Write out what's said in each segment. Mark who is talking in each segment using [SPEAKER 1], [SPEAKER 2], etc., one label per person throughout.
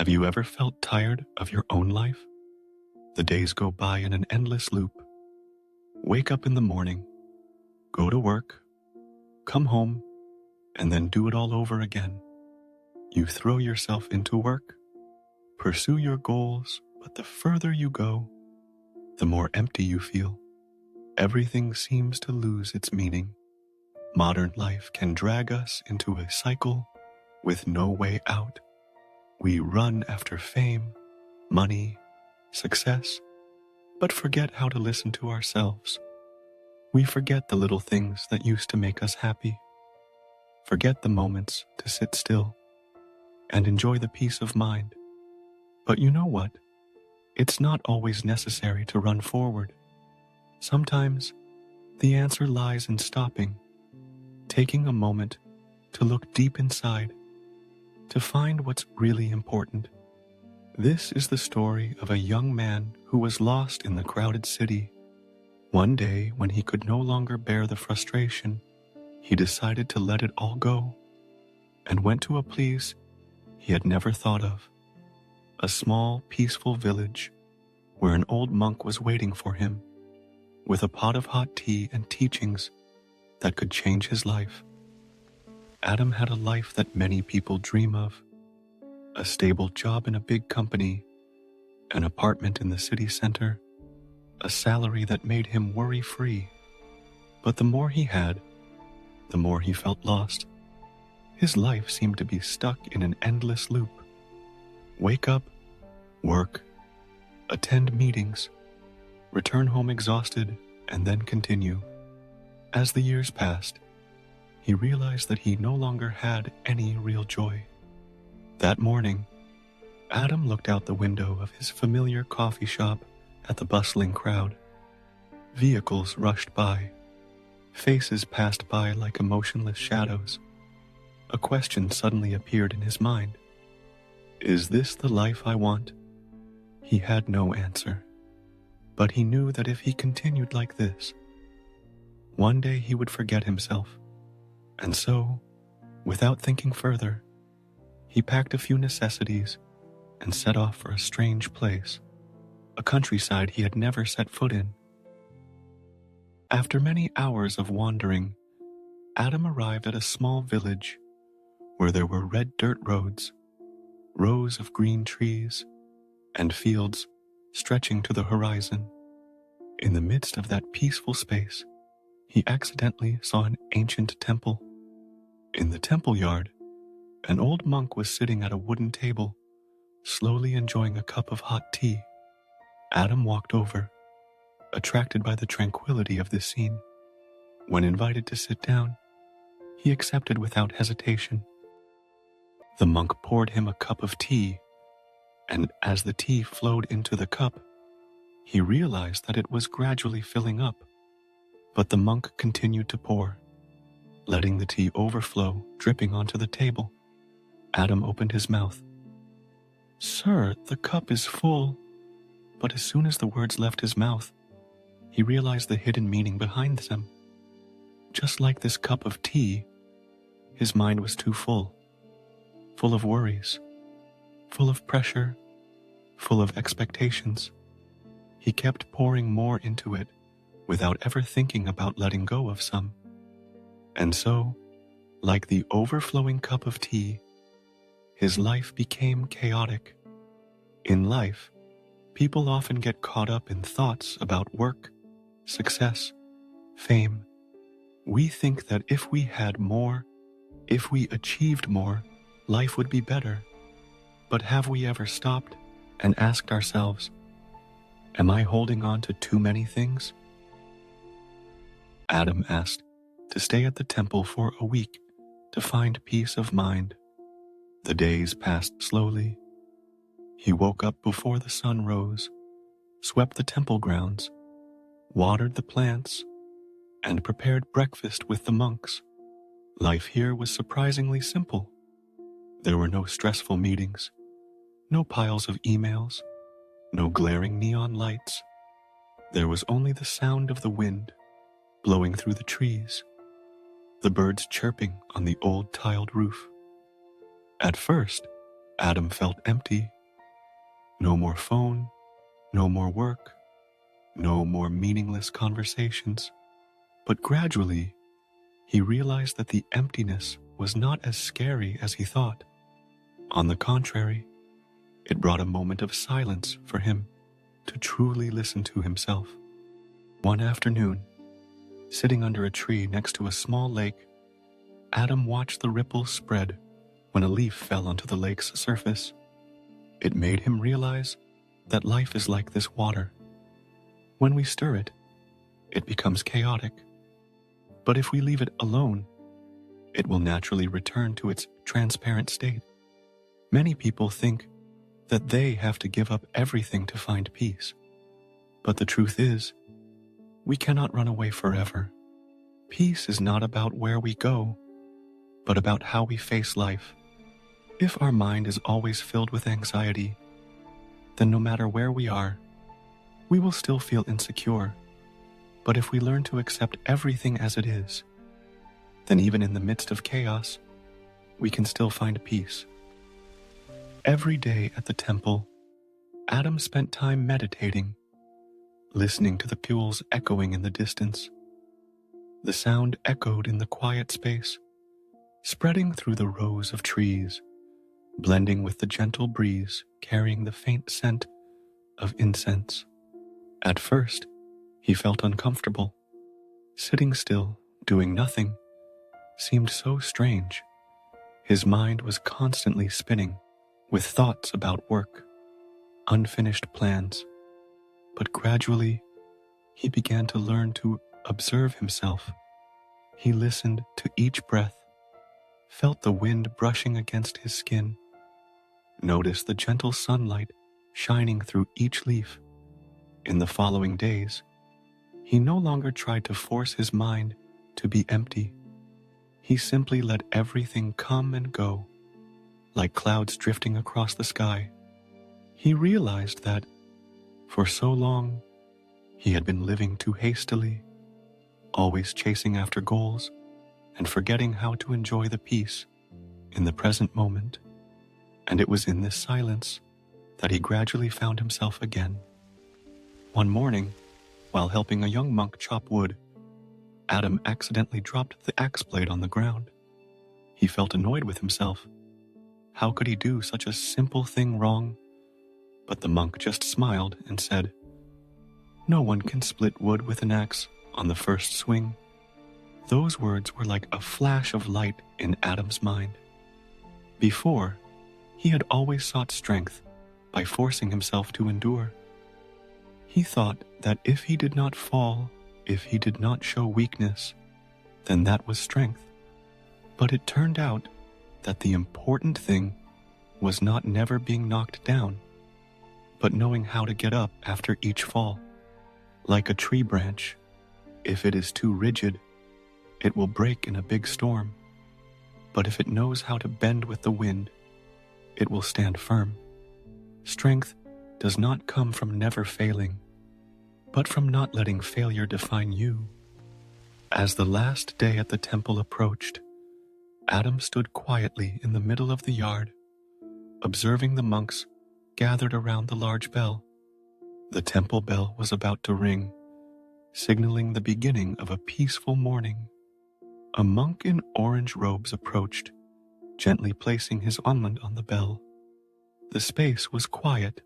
[SPEAKER 1] Have you ever felt tired of your own life? The days go by in an endless loop. Wake up in the morning, go to work, come home, and then do it all over again. You throw yourself into work, pursue your goals, but the further you go, the more empty you feel. Everything seems to lose its meaning. Modern life can drag us into a cycle with no way out. We run after fame, money, success, but forget how to listen to ourselves. We forget the little things that used to make us happy. Forget the moments to sit still and enjoy the peace of mind. But you know what? It's not always necessary to run forward. Sometimes the answer lies in stopping, taking a moment to look deep inside, to find what's really important. This is the story of a young man who was lost in the crowded city. One day, when he could no longer bear the frustration, he decided to let it all go and went to a place he had never thought of. A small, peaceful village where an old monk was waiting for him with a pot of hot tea and teachings that could change his life. Adam had a life that many people dream of: a stable job in a big company, an apartment in the city center, a salary that made him worry-free. But the more he had, the more he felt lost. His life seemed to be stuck in an endless loop. Wake up, work, attend meetings, return home exhausted, and then continue. As the years passed, he realized that he no longer had any real joy. That morning, Adam looked out the window of his familiar coffee shop at the bustling crowd. Vehicles rushed by. Faces passed by like emotionless shadows. A question suddenly appeared in his mind. Is this the life I want? He had no answer, but he knew that if he continued like this, one day he would forget himself. And so, without thinking further, he packed a few necessities and set off for a strange place, a countryside he had never set foot in. After many hours of wandering, Adam arrived at a small village where there were red dirt roads, rows of green trees, and fields stretching to the horizon. In the midst of that peaceful space, he accidentally saw an ancient temple. In the temple yard, an old monk was sitting at a wooden table, slowly enjoying a cup of hot tea. Adam walked over, attracted by the tranquility of this scene. When invited to sit down, he accepted without hesitation. The monk poured him a cup of tea, and as the tea flowed into the cup, he realized that it was gradually filling up. But the monk continued to pour, letting the tea overflow, dripping onto the table. Adam opened his mouth. "Sir, the cup is full." But as soon as the words left his mouth, he realized the hidden meaning behind them. Just like this cup of tea, his mind was too full of worries, full of pressure, full of expectations. He kept pouring more into it without ever thinking about letting go of some. And so, like the overflowing cup of tea, his life became chaotic. In life, people often get caught up in thoughts about work, success, fame. We think that if we had more, if we achieved more, life would be better. But have we ever stopped and asked ourselves, am I holding on to too many things? Adam asked to stay at the temple for a week to find peace of mind. The days passed slowly. He woke up before the sun rose, swept the temple grounds, watered the plants, and prepared breakfast with the monks. Life here was surprisingly simple. There were no stressful meetings, no piles of emails, no glaring neon lights. There was only the sound of the wind blowing through the trees, the birds chirping on the old tiled roof. At first, Adam felt empty. No more phone, no more work, no more meaningless conversations. But gradually, he realized that the emptiness was not as scary as he thought. On the contrary, it brought a moment of silence for him to truly listen to himself. One afternoon, sitting under a tree next to a small lake, Adam watched the ripples spread when a leaf fell onto the lake's surface. It made him realize that life is like this water. When we stir it, it becomes chaotic. But if we leave it alone, it will naturally return to its transparent state. Many people think that they have to give up everything to find peace. But the truth is, we cannot run away forever. Peace is not about where we go, but about how we face life. If our mind is always filled with anxiety, then no matter where we are, we will still feel insecure. But if we learn to accept everything as it is, then even in the midst of chaos, we can still find peace. Every day at the temple, Adam spent time meditating, listening to the pools echoing in the distance. The sound echoed in the quiet space, spreading through the rows of trees, blending with the gentle breeze carrying the faint scent of incense. At first, he felt uncomfortable. Sitting still, doing nothing, seemed so strange. His mind was constantly spinning with thoughts about work, unfinished plans. But gradually, he began to learn to observe himself. He listened to each breath, felt the wind brushing against his skin, noticed the gentle sunlight shining through each leaf. In the following days, he no longer tried to force his mind to be empty. He simply let everything come and go, like clouds drifting across the sky. He realized that, for so long, he had been living too hastily, always chasing after goals and forgetting how to enjoy the peace in the present moment. And it was in this silence that he gradually found himself again. One morning, while helping a young monk chop wood, Adam accidentally dropped the axe blade on the ground. He felt annoyed with himself. How could he do such a simple thing wrong? But the monk just smiled and said, "No one can split wood with an axe on the first swing." Those words were like a flash of light in Adam's mind. Before, he had always sought strength by forcing himself to endure. He thought that if he did not fall, if he did not show weakness, then that was strength. But it turned out that the important thing was not never being knocked down, but knowing how to get up after each fall. Like a tree branch, if it is too rigid, it will break in a big storm. But if it knows how to bend with the wind, it will stand firm. Strength does not come from never failing, but from not letting failure define you. As the last day at the temple approached, Adam stood quietly in the middle of the yard, observing the monks gathered around the large bell. The temple bell was about to ring, signaling the beginning of a peaceful morning. A monk in orange robes approached, gently placing his wand on the bell. The space was quiet.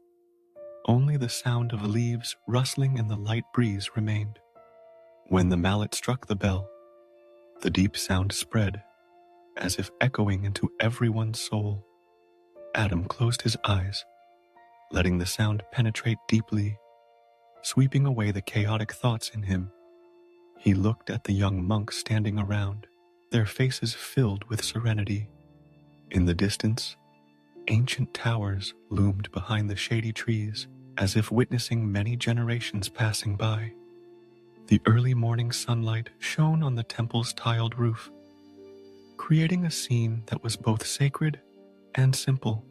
[SPEAKER 1] Only the sound of leaves rustling in the light breeze remained. When the mallet struck the bell, the deep sound spread, as if echoing into everyone's soul. Adam closed his eyes, letting the sound penetrate deeply, sweeping away the chaotic thoughts in him. He looked at the young monks standing around, their faces filled with serenity. In the distance, ancient towers loomed behind the shady trees, as if witnessing many generations passing by. The early morning sunlight shone on the temple's tiled roof, creating a scene that was both sacred and simple.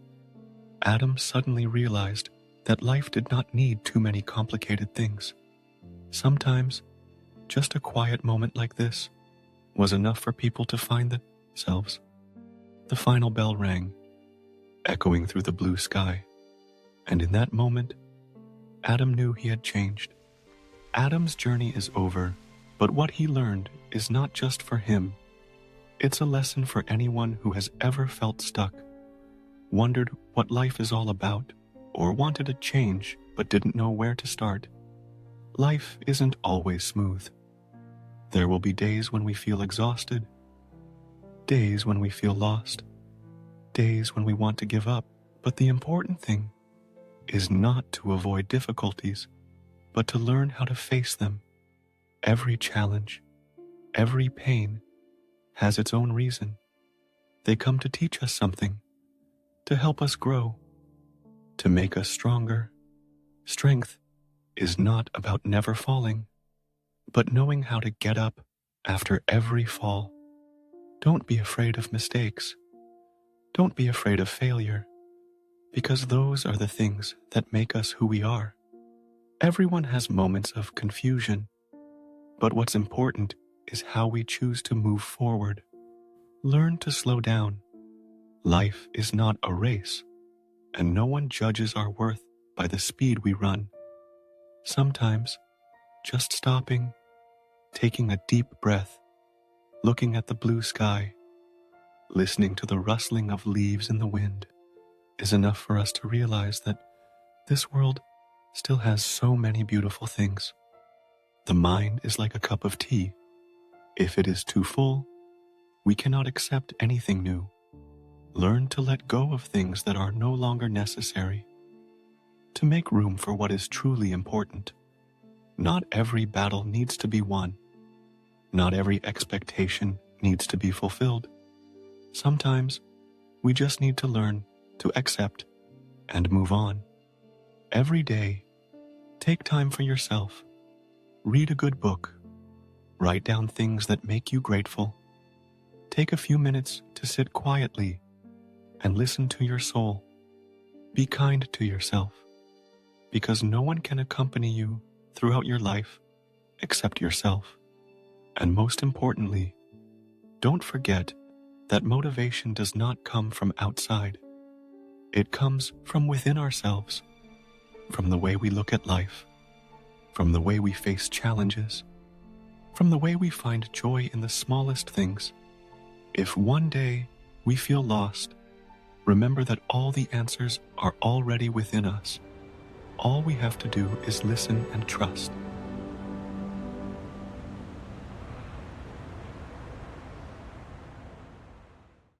[SPEAKER 1] Adam suddenly realized that life did not need too many complicated things. Sometimes, just a quiet moment like this was enough for people to find themselves. The final bell rang, echoing through the blue sky. And in that moment, Adam knew he had changed. Adam's journey is over, but what he learned is not just for him. It's a lesson for anyone who has ever felt stuck, wondered what life is all about, or wanted a change but didn't know where to start. Life isn't always smooth. There will be days when we feel exhausted, days when we feel lost, days when we want to give up. But the important thing is not to avoid difficulties, but to learn how to face them. Every challenge, every pain has its own reason. They come to teach us something, to help us grow, to make us stronger. Strength is not about never falling, but knowing how to get up after every fall. Don't be afraid of mistakes. Don't be afraid of failure, because those are the things that make us who we are. Everyone has moments of confusion, but what's important is how we choose to move forward. Learn to slow down. Life is not a race, and no one judges our worth by the speed we run. Sometimes, just stopping, taking a deep breath, looking at the blue sky, listening to the rustling of leaves in the wind, is enough for us to realize that this world still has so many beautiful things. The mind is like a cup of tea. If it is too full, we cannot accept anything new. Learn to let go of things that are no longer necessary, to make room for what is truly important. Not every battle needs to be won. Not every expectation needs to be fulfilled. Sometimes we just need to learn to accept and move on. Every day, take time for yourself. Read a good book. Write down things that make you grateful. Take a few minutes to sit quietly and listen to your soul. Be kind to yourself, because no one can accompany you throughout your life except yourself. And most importantly, don't forget that motivation does not come from outside. It comes from within ourselves, from the way we look at life, from the way we face challenges, from the way we find joy in the smallest things. If one day we feel lost, remember that all the answers are already within us. All we have to do is listen and trust.